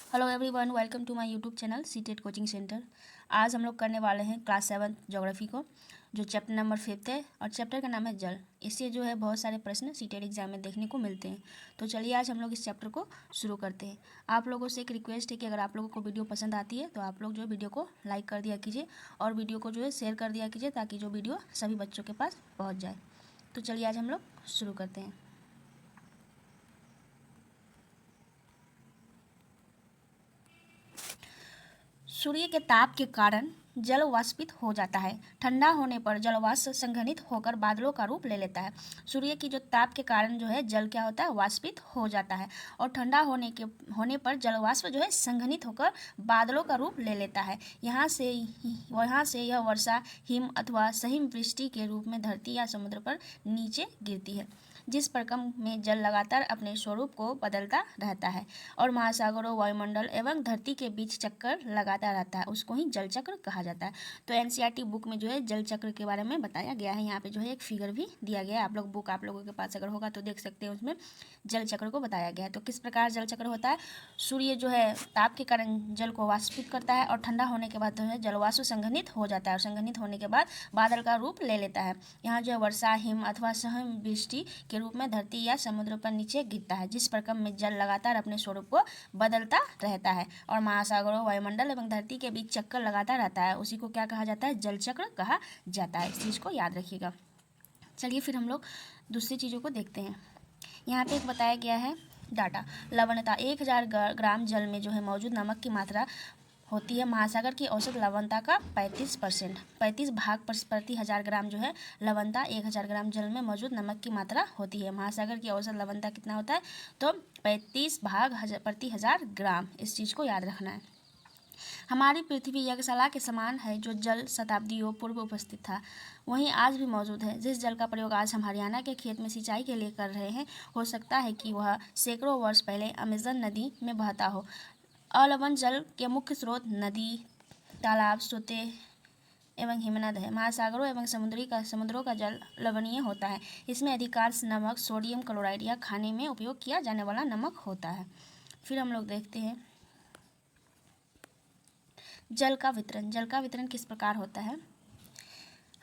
Hello everyone, welcome to my YouTube channel CTET coaching centre. आज हम लोग करने वाले हैं क्लास 7 ज्योग्राफी को, जो चैप्टर नंबर 5 है और चैप्टर का नाम है जल। इससे जो है बहुत सारे प्रश्न सीटेट एग्जाम में देखने को मिलते हैं। तो चलिए आज हम लोग इस चैप्टर को शुरू करते हैं। आप लोगों से एक रिक्वेस्ट है कि अगर आप लोगों को वीडियो पसंद आती है तो आप लोग जो है वीडियो को लाइक कर दिया कीजिए और वीडियो को जो है शेयर कर दिया कीजिए, ताकि जो वीडियो सभी बच्चों के पास पहुँच जाए। तो चलिए आज हम लोग शुरू करते हैं। सूर्य के ताप के कारण जल वाष्पित हो जाता है। ठंडा होने पर जल वाष्प संघनित होकर बादलों का रूप ले लेता है। सूर्य की जो ताप के कारण जो है जल क्या होता है, वाष्पित हो जाता है और ठंडा होने पर जल वाष्प जो है संघनित होकर बादलों का रूप ले लेता है। यहाँ से यह वर्षा, हिम अथवा सहिम वृष्टि के रूप में धरती या समुद्र पर नीचे गिरती है। जिस प्रक्रम में जल लगातार अपने स्वरूप को बदलता रहता है और महासागरों, वायुमंडल एवं धरती के बीच चक्कर लगाता रहता है, उसको ही जल चक्र कहा जाता है। तो एनसीईआरटी बुक में जो है जल चक्र के बारे में बताया गया है। यहाँ पे जो है एक फिगर भी दिया गया है। आप लोगों के पास अगर होगा तो देख सकते हैं, उसमें जल चक्र को बताया गया है। तो किस प्रकार जल चक्र होता है? सूर्य जो है ताप के कारण जल को वाष्पित करता है और ठंडा होने के बाद जो है जलवाष्प संघनित हो जाता है और संघनित होने के बाद बादल का रूप ले लेता है। यहाँ जो है वर्षा, हिम अथवा सहिम वृष्टि के रूप में धरती या समुद्र पर नीचे गिरता है। जिस प्रक्रम में जल लगातार अपने स्वरूप को बदलता रहता है और महासागरों, वायुमंडल एवं धरती के बीच चक्कर लगाता रहता है, उसी को क्या कहा जाता है? जल चक्र कहा जाता है। इस चीज़ को याद रखिएगा। चलिए फिर हम लोग दूसरी चीज़ों को देखते हैं। यहाँ पे एक बताया गया है डाटा। लवणता 1000 ग्राम जल में जो है मौजूद नमक की मात्रा होती है महासागर की औसत लवणता का 35%। 35 भाग प्रति 1000 ग्राम जो है लवणता 1000 ग्राम जल में मौजूद नमक की मात्रा होती है। महासागर की औसत लवणता कितना होता है? तो 35 भाग प्रति 1000 ग्राम। इस चीज़ को याद रखना है। हमारी पृथ्वी यज्ञशाला के समान है, जो जल शताब्दियों पूर्व उपस्थित था वहीं आज भी मौजूद है। जिस जल का प्रयोग आज हम हरियाणा के खेत में सिंचाई के लिए कर रहे हैं, हो सकता है कि वह सैकड़ों वर्ष पहले अमेजन नदी में बहता हो। अलवण जल के मुख्य स्रोत नदी, तालाब, सोते एवं हिमनद है। महासागरों एवं समुद्रों का जल लवणीय होता है। इसमें अधिकांश नमक सोडियम क्लोराइड या खाने में उपयोग किया जाने वाला नमक होता है। फिर हम लोग देखते हैं जल का वितरण। जल का वितरण किस प्रकार होता है?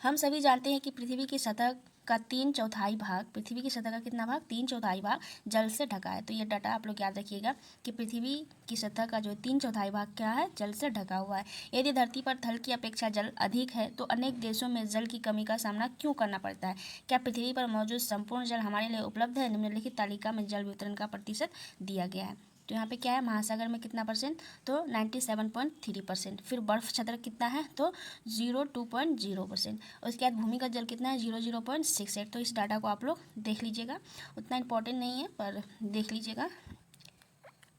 हम सभी जानते हैं कि पृथ्वी की सतह का 3/4 भाग, पृथ्वी की सतह का कितना भाग? 3/4 भाग जल से ढका है। तो ये डाटा आप लोग याद रखिएगा कि पृथ्वी की सतह का जो 3/4 भाग क्या है? जल से ढका हुआ है। यदि धरती पर थल की अपेक्षा जल अधिक है तो अनेक देशों में जल की कमी का सामना क्यों करना पड़ता है? क्या पृथ्वी पर मौजूद संपूर्ण जल हमारे लिए उपलब्ध है? निम्नलिखित तालिका में जल वितरण का प्रतिशत दिया गया है। तो यहाँ पे क्या है? महासागर में कितना परसेंट? तो 97.3%। फिर बर्फ क्षत्र कितना है? तो 02.0%। उसके बाद भूमिगत जल कितना है? 00.68। तो इस डाटा को आप लोग देख लीजिएगा, उतना इम्पोर्टेंट नहीं है पर देख लीजिएगा।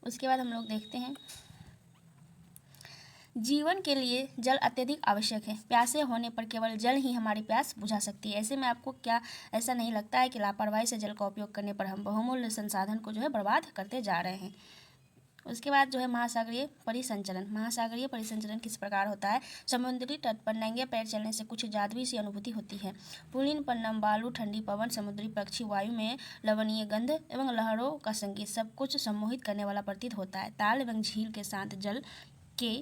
उसके बाद हम लोग देखते हैं जीवन के लिए जल अत्यधिक आवश्यक है। प्यासे होने पर केवल जल ही हमारी प्यास बुझा सकती है। ऐसे में आपको क्या ऐसा नहीं लगता है कि लापरवाही से जल का उपयोग करने पर हम बहुमूल्य संसाधन को जो है बर्बाद करते जा रहे हैं? उसके बाद जो है महासागरीय परिसंचरण। महासागरीय परिसंचरण किस प्रकार होता है? समुद्री तट पर नंगे पैर चलने से कुछ जादुई सी अनुभूति होती है। पुलिन पर नम बालू, ठंडी पवन, समुद्री पक्षी, वायु में लवणीय गंध एवं लहरों का संगीत सब कुछ सम्मोहित करने वाला प्रतीत होता है। ताल एवं झील के शांत जल के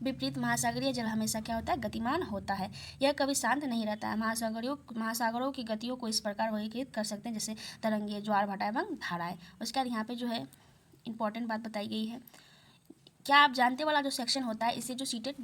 विपरीत महासागरीय जल हमेशा क्या होता है? गतिमान होता है। यह कभी शांत नहीं रहता है। महासागरों की गतियों को इस प्रकार वर्गीकृत कर सकते हैं जैसे तरंगे, ज्वार भाटा एवं धाराएं। उसके बाद यहाँ पे जो है इंपॉर्टेंट बात बताई गई है। क्या आप जानते वाला जो सेक्शन होता है, इससे जो सीटेट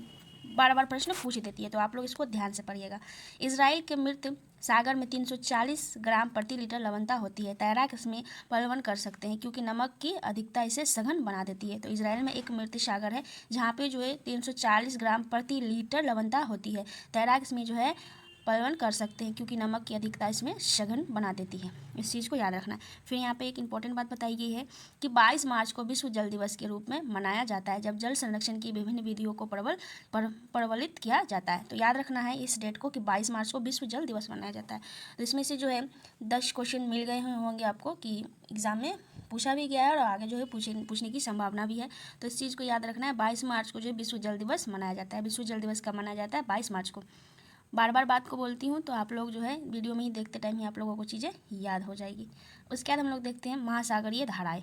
बार बार प्रश्न पूछ देती है, तो आप लोग इसको ध्यान से पढ़िएगा। इजराइल के मृत सागर में 340 ग्राम प्रति लीटर लवणता होती है। तैराक इसमें पलवन कर सकते हैं क्योंकि नमक की अधिकता इसे सघन बना देती है। तो इजराइल में एक मृत सागर है जहाँ पे जो है 340 ग्राम प्रति लीटर लवणता होती है। तैराक इसमें जो है पलवन कर सकते हैं क्योंकि नमक की अधिकता इसमें सघन बना देती है। इस चीज़ को याद रखना है। फिर यहाँ पे एक इंपॉर्टेंट बात बताई गई है कि 22 मार्च को विश्व जल दिवस के रूप में मनाया जाता है, जब जल संरक्षण की विभिन्न विधियों को प्रबलित किया जाता है। तो याद रखना है इस डेट को कि 22 मार्च को विश्व जल दिवस मनाया जाता है। तो इसमें से जो है 10 क्वेश्चन मिल गए होंगे आपको कि एग्जाम में पूछा भी गया है और आगे जो है पूछने की संभावना भी है। तो इस चीज़ को याद रखना है। 22 मार्च को जो है विश्व जल दिवस मनाया जाता है। विश्व जल दिवस कब मनाया जाता है? 22 मार्च को। बार बार बात को बोलती हूँ तो आप लोग जो है वीडियो में ही देखते टाइम ही आप लोगों को चीज़ें याद हो जाएगी। उसके बाद हम लोग देखते हैं महासागरीय धाराएं।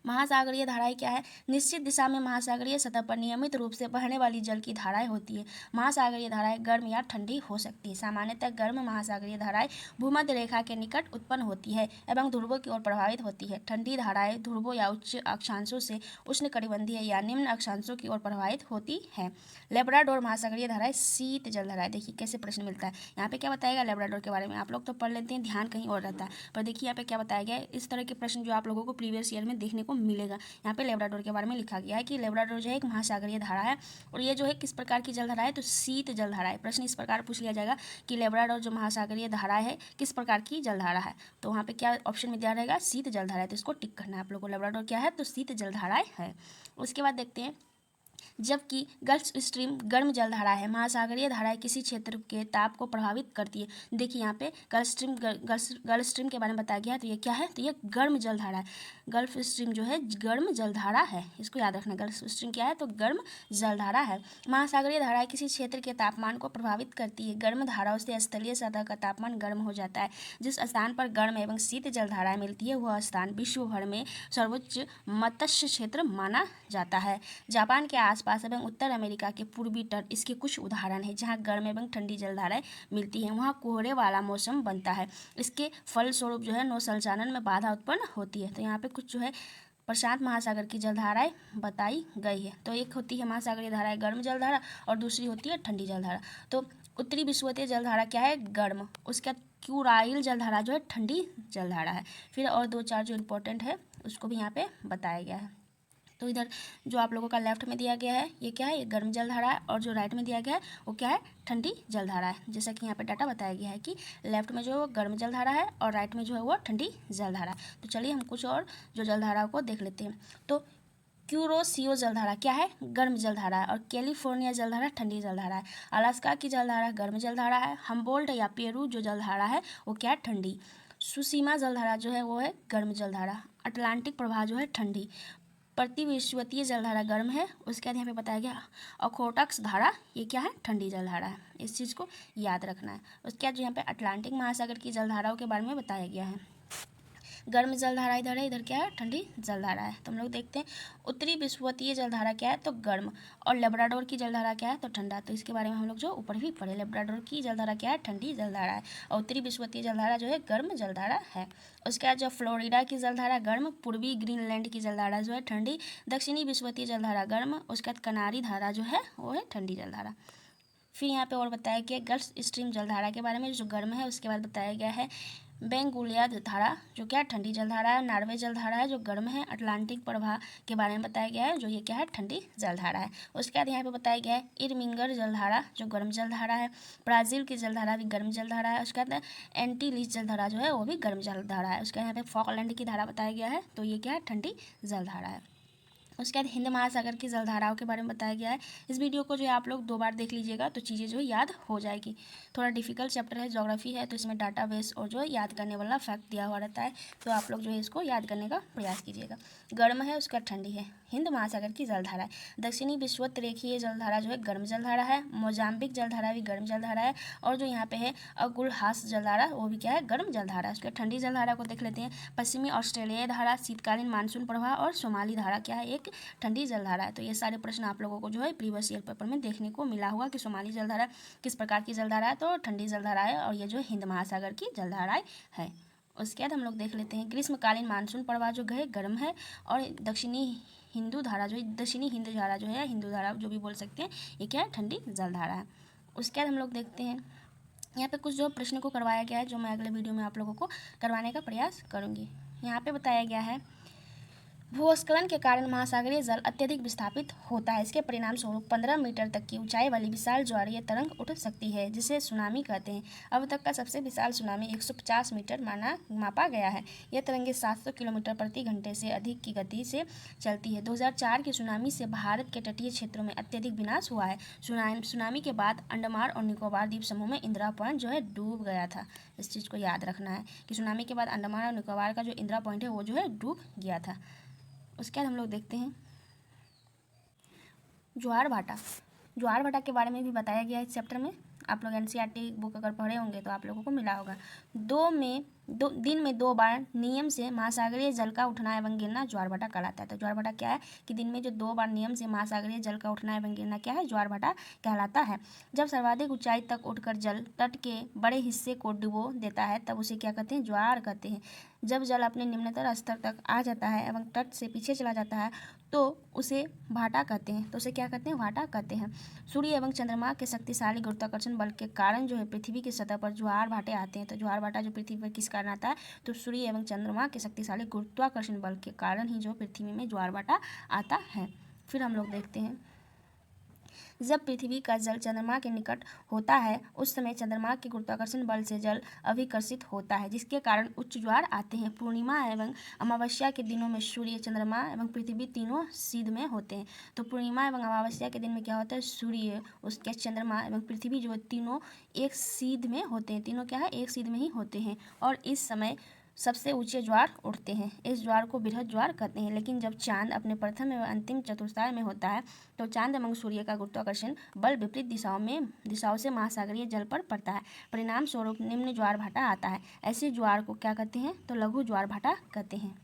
महासागरीय धाराएं क्या है? निश्चित दिशा में महासागरीय सतह पर नियमित रूप से बहने वाली जल की धाराएं होती है। महासागरीय धाराएं गर्म या ठंडी हो सकती है। सामान्यतः गर्म महासागरीय धाराएं भूमध्य रेखा के निकट उत्पन्न होती है एवं ध्रुवों की ओर प्रभावित होती है। ठंडी धाराएं ध्रुवों या उच्च अक्षांशों से उष्णकटिबंधीय या निम्न अक्षांशों की ओर प्रभावित होती है। लेब्राडोर महासागरीय धाराएं शीत जल धाराएं। देखिए कैसे प्रश्न मिलता है। यहाँ पे क्या बताएगा लेब्राडोर के बारे में, आप लोग तो पढ़ लेते हैं, ध्यान कहीं और रहता है, पर देखिए यहाँ पे क्या बताया गया है। इस तरह के प्रश्न जो आप लोगों को प्रीवियस ईयर में देखने को मिलेगा। यहाँ पे लेब्राडोर के बारे में लिखा गया है कि लेब्राडोर जो है एक महासागरीय धारा है और ये जो है किस प्रकार की जल धारा है, तो शीत जल धारा है। प्रश्न इस प्रकार पूछ लिया जाएगा कि लेब्राडोर जो महासागरीय धारा है किस प्रकार की जल धारा है, तो वहाँ पे क्या ऑप्शन में दिया रहेगा? शीत जल धारा है, तो इसको टिक करना है आप लोगों को। लेब्राडोर क्या है? तो शीत जल धारा है। उसके बाद देखते हैं, जबकि गल्फ स्ट्रीम गर्म जलधारा है। महासागरीय धाराएं किसी क्षेत्र के ताप को प्रभावित करती है। देखिए यहाँ पे गल्फ स्ट्रीम के बारे में बताया गया है, तो ये क्या है? तो ये गर्म जलधारा है। गल्फ स्ट्रीम जो है गर्म जलधारा है, इसको याद रखना। गल्फ स्ट्रीम क्या है? तो गर्म जलधारा है। महासागरीय धाराएं किसी क्षेत्र के तापमान को प्रभावित करती है। गर्म धाराओं से स्थलीय सतह का तापमान गर्म हो जाता है। जिस स्थान पर गर्म एवं शीत जलधाराएं मिलती है वह स्थान विश्व भर में सर्वोच्च मत्स्य क्षेत्र माना जाता है। जापान के आसपास एवं उत्तर अमेरिका के पूर्वी तट इसके कुछ उदाहरण हैं। जहां गर्म एवं ठंडी जलधाराएं मिलती हैं वहां कोहरे वाला मौसम बनता है। इसके फलस्वरूप जो है नौ संचालन में बाधा उत्पन्न होती है। तो यहाँ पे कुछ जो है प्रशांत महासागर की जलधाराएं बताई गई है। तो एक होती है महासागरीय धाराएं गर्म जलधारा और दूसरी होती है ठंडी जलधारा। तो उत्तरी विषुवतीय जलधारा क्या है? गर्म। उसका क्यूराइल जलधारा जो है ठंडी जलधारा है। फिर और दो चार जो इंपॉर्टेंट है उसको भी यहाँ पे बताया गया है। तो इधर जो आप लोगों का लेफ्ट में दिया गया है ये क्या है? ये गर्म जलधारा है, और जो राइट में दिया गया है वो क्या है? ठंडी जलधारा है। जैसा कि यहाँ पे डाटा बताया गया है कि लेफ्ट में जो गर्म जलधारा है और राइट में जो है वो ठंडी जलधारा है। तो चलिए हम कुछ और जो जलधाराओं को देख लेते हैं। तो क्यूरोसियो जलधारा क्या है? गर्म जलधारा है। और कैलिफोर्निया जलधारा ठंडी जलधारा है। अलास्का की जलधारा गर्म जलधारा है। हम्बोल्ट या पेरू जो जलधारा है वो क्या है? ठंडी। सुसीमा जलधारा जो है वो है गर्म जलधारा। अटलांटिक प्रवाह जो है ठंडी। प्रतिविश्वतीय जलधारा गर्म है। उसके बाद यहाँ पे बताया गया अखोटक्स धारा ये क्या है? ठंडी जलधारा है। इस चीज़ को याद रखना है। उसके बाद जो यहाँ पे अटलांटिक महासागर की जलधाराओं के बारे में बताया गया है। गर्म जलधारा इधर है, इधर क्या है? ठंडी जलधारा है। तो हम लोग देखते हैं उत्तरी विषुवतीय जलधारा क्या है? तो गर्म। और लेब्राडोर की जलधारा क्या है? तो ठंडा। तो इसके बारे में हम लोग जो ऊपर भी पढ़े, लेब्राडोर की जलधारा क्या है? ठंडी जलधारा है। और उत्तरी विषुवतीय जलधारा जो है गर्म जलधारा है। उसके बाद जो फ्लोरिडा की जलधारा गर्म। पूर्वी ग्रीनलैंड की जलधारा जो है ठंडी। दक्षिणी विषुवतीय जलधारा गर्म। उसके बाद कनारी धारा जो है वो है ठंडी जलधारा। फिर यहाँ पे और बताया गया गल्फ स्ट्रीम जलधारा के बारे में जो गर्म है। उसके बाद बताया गया है बेंगुलिया धारा जो क्या ठंडी जलधारा है। नॉर्वे जलधारा है जो गर्म है। अटलांटिक प्रवाह के बारे में बताया गया है जो ये क्या है? ठंडी जलधारा है। उसके बाद यहाँ पे बताया गया है इरमिंगर जलधारा जो गर्म जलधारा है। ब्राज़ील की जलधारा भी गर्म जलधारा है। उसके बाद एंटीलीज जलधारा जो है वो भी गर्म जलधारा है। उसके बाद यहाँ पे फॉकलैंड की धारा बताया गया है, तो ये क्या है? ठंडी जलधारा है। उसके बाद हिंद महासागर की जलधाराओं के बारे में बताया गया है। इस वीडियो को जो है आप लोग 2 बार देख लीजिएगा तो चीज़ें जो है याद हो जाएगी। थोड़ा डिफिकल्ट चैप्टर है, ज्योग्राफी है, तो इसमें डाटाबेस और जो है याद करने वाला फैक्ट दिया हुआ रहता है, तो आप लोग जो है इसको याद करने का प्रयास कीजिएगा। गर्म है, उसका ठंडी है। हिंद महासागर की जलधारा है। दक्षिणी विषुवतरेखीय जलधारा जो है गर्म जलधारा है। मोजाम्बिक जलधारा भी गर्म जलधारा है। और जो यहाँ पे है अगुलहास जलधारा वो भी क्या है? गर्म जलधारा है। उसके ठंडी जलधारा को देख लेते हैं। पश्चिमी ऑस्ट्रेलियाई धारा, शीतकालीन मानसून प्रवाह और सोमाली धारा क्या है? एक ठंडी जलधारा है। तो ये सारे प्रश्न आप लोगों को जो है प्रीवियस ईयर पेपर में देखने को मिला होगा कि सोमाली जलधारा किस प्रकार की जलधारा है, तो ठंडी जलधारा है। और ये जो हिंद महासागर की जलधारा है। उसके बाद हम लोग देख लेते हैं ग्रीष्मकालीन मानसून प्रवाह जो है गर्म है। और दक्षिणी हिंदू धारा जो है, दक्षिणी हिंद धारा जो है, हिंदू धारा जो भी बोल सकते हैं, ये क्या है? ठंडी जलधारा है। उसके बाद हम लोग देखते हैं यहाँ पे कुछ जो प्रश्न को करवाया गया है जो मैं अगले वीडियो में आप लोगों को करवाने का प्रयास करूँगी। यहाँ पे बताया गया है भूस्खलन के कारण महासागरीय जल अत्यधिक विस्थापित होता है। इसके परिणाम स्वरूप 15 मीटर तक की ऊंचाई वाली विशाल ज्वारीय तरंग उठ सकती है जिसे सुनामी कहते हैं। अब तक का सबसे विशाल सुनामी 150 मीटर मापा गया है। यह तरंगें 700 किलोमीटर प्रति घंटे से अधिक की गति से चलती है। 2004 की सुनामी से भारत के तटीय क्षेत्रों में अत्यधिक विनाश हुआ है। सुनामी के बाद अंडमान और निकोबार द्वीप समूह में इंदिरा पॉइंट जो है डूब गया था। इस चीज़ को याद रखना है कि सुनामी के बाद अंडमान और निकोबार का जो इंदिरा पॉइंट है वो जो है डूब गया था। उसके बाद हम लोग देखते हैं ज्वार भाटा। ज्वार भाटा के बारे में भी बताया गया है इस चैप्टर में। आप लोग एनसीईआरटी बुक अगर पढ़े होंगे तो आप लोगों को मिला होगा। 2 मई दिन में 2 बार नियम से महासागरीय जल का उठना एवं गिरना ज्वार भाटा कहलाता है। तो ज्वार भाटा क्या है कि दिन में जो 2 बार नियम से महासागरीय जल का उठना एवं गिरना क्या है, ज्वार भाटा कहलाता है। जब सर्वाधिक ऊंचाई तक उठकर जल तट के बड़े हिस्से को डुबो देता है तब उसे क्या कहते हैं, ज्वार कहते हैं। जब जल अपने निम्नतर स्तर तक आ जाता है एवं तट से पीछे चला जाता है तो उसे भाटा कहते हैं। तो उसे क्या कहते हैं, भाटा कहते हैं। सूर्य एवं चंद्रमा के शक्तिशाली गुरुत्वाकर्षण बल के कारण जो है पृथ्वी की सतह पर ज्वार भाटे आते हैं। तो ज्वार भाटा जो पृथ्वी पर किस कारण आता है, तो सूर्य एवं चंद्रमा के शक्तिशाली गुरुत्वाकर्षण बल के कारण ही जो पृथ्वी में ज्वार भाटा आता है। फिर हम लोग देखते हैं, जब पृथ्वी का जल चंद्रमा के निकट होता है उस समय चंद्रमा के गुरुत्वाकर्षण बल से जल अभिकर्षित होता है, जिसके कारण उच्च ज्वार आते हैं। पूर्णिमा एवं अमावस्या के दिनों में सूर्य, चंद्रमा एवं पृथ्वी तीनों सीध में होते हैं। तो पूर्णिमा एवं अमावस्या के दिन में क्या होता है, सूर्य, उसके चंद्रमा एवं पृथ्वी जो तीनों एक सीध में होते हैं। तीनों क्या है, एक सीध में ही होते हैं और इस समय सबसे ऊंचे ज्वार उठते हैं। इस ज्वार को बृहद ज्वार कहते हैं। लेकिन जब चांद अपने प्रथम एवं अंतिम चतुर्थाय में होता है तो चांद एवं सूर्य का गुरुत्वाकर्षण बल विपरीत दिशाओं से महासागरीय जल पर पड़ता है। परिणाम स्वरूप निम्न ज्वार भाटा आता है। ऐसे ज्वार को क्या कहते हैं, तो लघु ज्वार भाटा कहते हैं।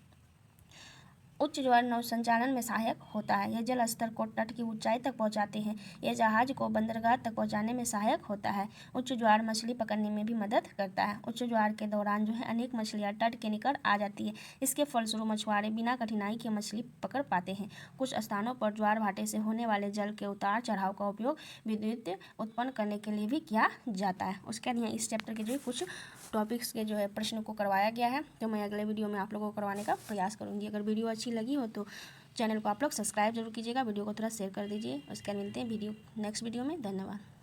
उच्च ज्वार नौ संचालन में सहायक होता है। यह जल स्तर को तट की ऊंचाई तक पहुंचाते हैं। यह जहाज को बंदरगाह तक पहुंचाने में सहायक होता है। उच्च ज्वार मछली पकड़ने में भी मदद करता है। उच्च ज्वार के दौरान जो है अनेक मछलियां तट के निकट आ जाती है। इसके फलस्वरूप मछुआरे बिना कठिनाई के मछली पकड़ पाते हैं। कुछ स्थानों पर ज्वार भाटे से होने वाले जल के उतार चढ़ाव का उपयोग विद्युत उत्पन्न करने के लिए भी किया जाता है। उसके बाद यहाँ इस चैप्टर के जो कुछ टॉपिक्स के जो है प्रश्न को करवाया गया है, तो मैं अगले वीडियो में आप लोगों को करवाने का प्रयास करूँगी। अगर वीडियो अच्छी लगी हो तो चैनल को आप लोग सब्सक्राइब जरूर कीजिएगा, वीडियो को थोड़ा शेयर कर दीजिए। उसके बाद मिलते हैं नेक्स्ट वीडियो में। धन्यवाद।